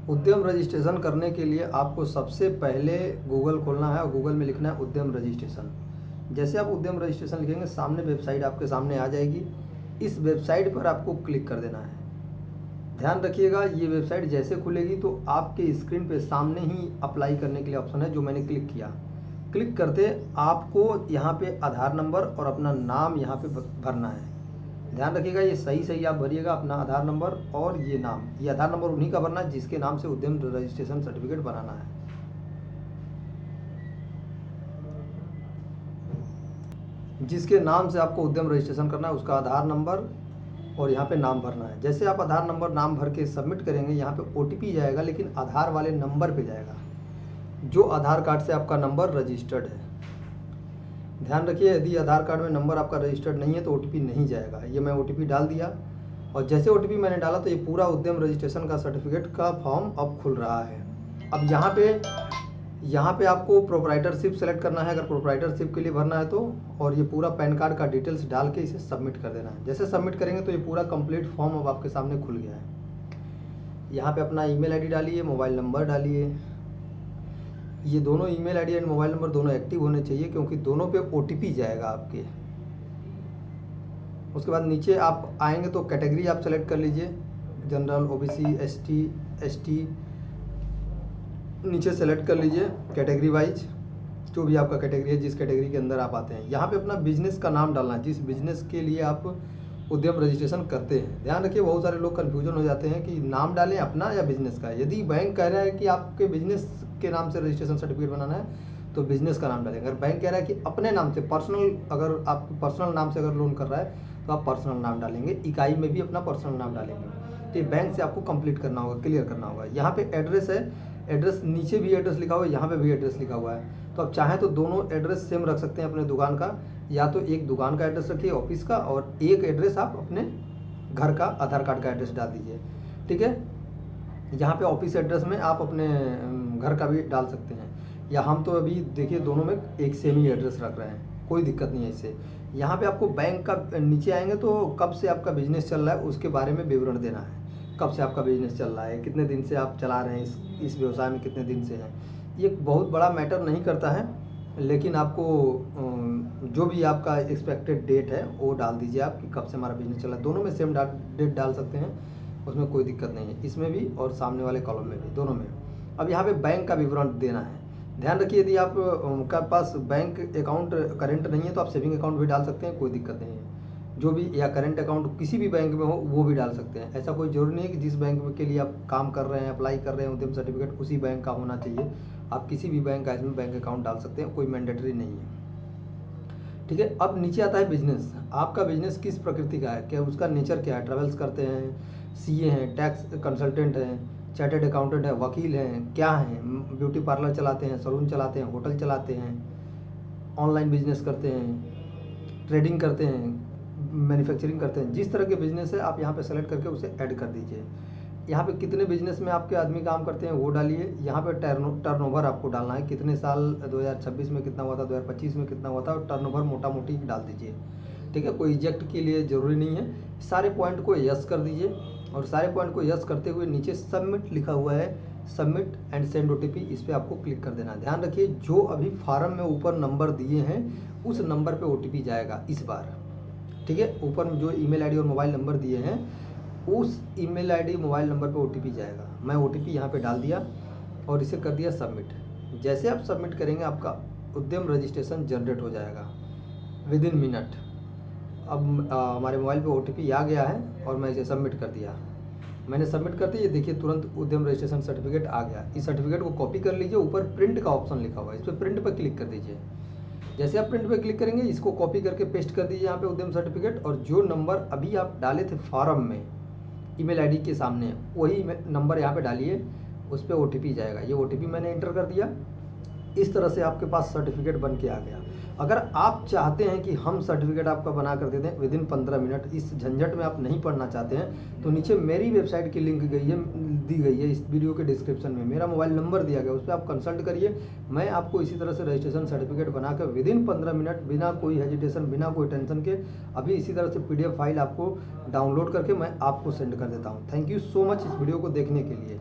उद्यम रजिस्ट्रेशन करने के लिए आपको सबसे पहले गूगल खोलना है और गूगल में लिखना है उद्यम रजिस्ट्रेशन। जैसे आप उद्यम रजिस्ट्रेशन लिखेंगे सामने वेबसाइट आपके सामने आ जाएगी। इस वेबसाइट पर आपको क्लिक कर देना है। ध्यान रखिएगा, ये वेबसाइट जैसे खुलेगी तो आपके स्क्रीन पे सामने ही अप्लाई करने के लिए ऑप्शन है, जो मैंने क्लिक किया। क्लिक करते आपको यहाँ पे आधार नंबर और अपना नाम यहाँ पे भरना है। ध्यान रखिएगा, ये सही सही आप भरिएगा अपना आधार नंबर और ये नाम। ये आधार नंबर उन्हीं का भरना है जिसके नाम से उद्यम रजिस्ट्रेशन सर्टिफिकेट बनाना है। जिसके नाम से आपको उद्यम रजिस्ट्रेशन करना है उसका आधार नंबर और यहाँ पे नाम भरना है। जैसे आप आधार नंबर नाम भर के सबमिट करेंगे, यहाँ पे OTP जाएगा, लेकिन आधार वाले नंबर पे जाएगा जो आधार कार्ड से आपका नंबर रजिस्टर्ड है। ध्यान रखिए, यदि आधार कार्ड में नंबर आपका रजिस्टर्ड नहीं है तो OTP नहीं जाएगा। ये मैं OTP डाल दिया और जैसे OTP मैंने डाला तो ये पूरा उद्यम रजिस्ट्रेशन का सर्टिफिकेट का फॉर्म अब खुल रहा है। अब यहाँ पे आपको प्रोप्राइटरशिप सेलेक्ट करना है, अगर प्रोप्राइटरशिप के लिए भरना है तो, और ये पूरा पैन कार्ड का डिटेल्स डाल के इसे सबमिट कर देना है। जैसे सबमिट करेंगे तो ये पूरा कंप्लीट फॉर्म अब आपके सामने खुल गया है। यहाँ पे अपना ईमेल आईडी डालिए, मोबाइल नंबर डालिए। ये दोनों email ID and mobile number दोनों एक्टिव होने चाहिए, क्योंकि दोनों पे OTP जाएगा आपके। उसके बाद नीचे आप आएंगे तो कैटेगरी आप सेलेक्ट कर लीजिए, जनरल, OBC, ST नीचे सेलेक्ट कर लीजिए कैटेगरी वाइज, जो भी आपका कैटेगरी है, जिस कैटेगरी के अंदर आप आते हैं। यहाँ पे अपना बिजनेस का नाम डालना है, जिस बिजनेस के लिए आप उद्यम रजिस्ट्रेशन करते हैं। ध्यान रखिए, बहुत सारे लोग कन्फ्यूजन हो जाते हैं कि नाम डालें अपना या बिजनेस का। यदि बैंक कह रहा है कि आपके बिजनेस के नाम से रजिस्ट्रेशन सर्टिफिकेट बनाना है तो बिजनेस का नाम डालेंगे। अगर बैंक कह रहा है कि अपने नाम से पर्सनल, अगर आप पर्सनल नाम से अगर लोन कर रहा है तो आप पर्सनल नाम डालेंगे। इकाई में भी अपना पर्सनल नाम डालेंगे। तो ये बैंक से आपको कंप्लीट करना होगा, क्लियर करना होगा। यहाँ पे एड्रेस है, एड्रेस नीचे भी एड्रेस लिखा हुआ है, यहाँ पे भी एड्रेस लिखा हुआ है। तो आप चाहें तो दोनों एड्रेस सेम रख सकते हैं अपने दुकान का, या तो एक दुकान का एड्रेस रखिए ऑफिस का, और एक एड्रेस आप अपने घर का आधार कार्ड का एड्रेस डाल दीजिए। ठीक है, यहाँ पे ऑफिस एड्रेस में आप अपने घर का भी डाल सकते हैं, या हम तो अभी देखिए दोनों में एक सेम ही एड्रेस रख रहे हैं, कोई दिक्कत नहीं है इससे। यहाँ पे आपको बैंक का नीचे आएंगे तो कब से आपका बिजनेस चल रहा है उसके बारे में विवरण देना है। कब से आपका बिजनेस चल रहा है, कितने दिन से आप चला रहे हैं, इस व्यवसाय में कितने दिन से हैं। ये बहुत बड़ा मैटर नहीं करता है, लेकिन आपको जो भी आपका एक्सपेक्टेड डेट है वो डाल दीजिए आप, कि कब से हमारा बिजनेस चला है। दोनों में सेम डेट डाल सकते हैं, उसमें कोई दिक्कत नहीं है, इसमें भी और सामने वाले कॉलम में भी, दोनों में। अब यहाँ पे बैंक का विवरण देना है। ध्यान रखिए, यदि आप का पास बैंक अकाउंट करेंट नहीं है तो आप सेविंग अकाउंट भी डाल सकते हैं, कोई दिक्कत नहीं है। जो भी, या करेंट अकाउंट किसी भी बैंक में हो वो भी डाल सकते हैं। ऐसा कोई जरूरी नहीं है कि जिस बैंक के लिए आप काम कर रहे हैं, अप्लाई कर रहे हैं उद्यम सर्टिफिकेट, उसी बैंक का होना चाहिए। आप किसी भी बैंक का इसमें बैंक अकाउंट डाल सकते हैं, कोई मैंडेटरी नहीं है। ठीक है, अब नीचे आता है बिजनेस। आपका बिजनेस किस प्रकृति का है, क्या उसका नेचर क्या है, ट्रेवल्स करते हैं, CA हैं, टैक्स कंसल्टेंट हैं, चार्टर्ड अकाउंटेंट है, वकील हैं, क्या हैं, ब्यूटी पार्लर चलाते हैं, सलून चलाते हैं, होटल चलाते हैं, ऑनलाइन बिजनेस करते हैं, ट्रेडिंग करते हैं, मैन्युफैक्चरिंग करते हैं। जिस तरह के बिजनेस है आप यहाँ पे सेलेक्ट करके उसे ऐड कर दीजिए। यहाँ पे कितने बिजनेस में आपके आदमी काम करते हैं वो डालिए। यहाँ पे टर्नओवर आपको डालना है, कितने साल 2026 में कितना हुआ था, 2025 में कितना हुआ था, और टर्नओवर मोटा मोटी डाल दीजिए। ठीक है, कोई इजेक्ट के लिए ज़रूरी नहीं है। सारे पॉइंट को यस कर दीजिए, और सारे पॉइंट को यस करते हुए नीचे सबमिट लिखा हुआ है, सबमिट एंड सेंड OTP, इस पर आपको क्लिक कर देना है। ध्यान रखिए, जो अभी फार्म में ऊपर नंबर दिए हैं उस नंबर पे OTP जाएगा इस बार। ठीक है, ऊपर में जो ईमेल आईडी और मोबाइल नंबर दिए हैं उस ईमेल आईडी मोबाइल नंबर पे OTP जाएगा। मैं OTP यहाँ पे डाल दिया और इसे कर दिया सबमिट। जैसे आप सबमिट करेंगे आपका उद्यम रजिस्ट्रेशन जनरेट हो जाएगा विदिन मिनट। अब हमारे मोबाइल पे OTP आ गया है और मैं इसे सबमिट कर दिया। मैंने सबमिट कर दिया, ये देखिए तुरंत उद्यम रजिस्ट्रेशन सर्टिफिकेट आ गया। इस सर्टिफिकेट को कॉपी कर लीजिए, ऊपर प्रिंट का ऑप्शन लिखा हुआ है, इस पर प्रिंट पर क्लिक कर दीजिए। जैसे आप प्रिंट पे क्लिक करेंगे इसको कॉपी करके पेस्ट कर दीजिए यहाँ पे उद्यम सर्टिफिकेट, और जो नंबर अभी आप डाले थे फॉर्म में ईमेल आईडी के सामने, वही नंबर यहाँ पे डालिए, उस पर OTP जाएगा। ये OTP मैंने एंटर कर दिया। इस तरह से आपके पास सर्टिफिकेट बन के आ गया। अगर आप चाहते हैं कि हम सर्टिफिकेट आपका बना कर दे दें विदिन 15 मिनट, इस झंझट में आप नहीं पढ़ना चाहते हैं, तो नीचे मेरी वेबसाइट की लिंक दी गई है इस वीडियो के डिस्क्रिप्शन में, मेरा मोबाइल नंबर दिया गया, उस पर आप कंसल्ट करिए। मैं आपको इसी तरह से रजिस्ट्रेशन सर्टिफिकेट बनाकर विदिन 15 मिनट, बिना कोई हेजिटेशन, बिना कोई टेंशन के, अभी इसी तरह से PDF फाइल आपको डाउनलोड करके मैं आपको सेंड कर देता हूँ। थैंक यू सो मच इस वीडियो को देखने के लिए।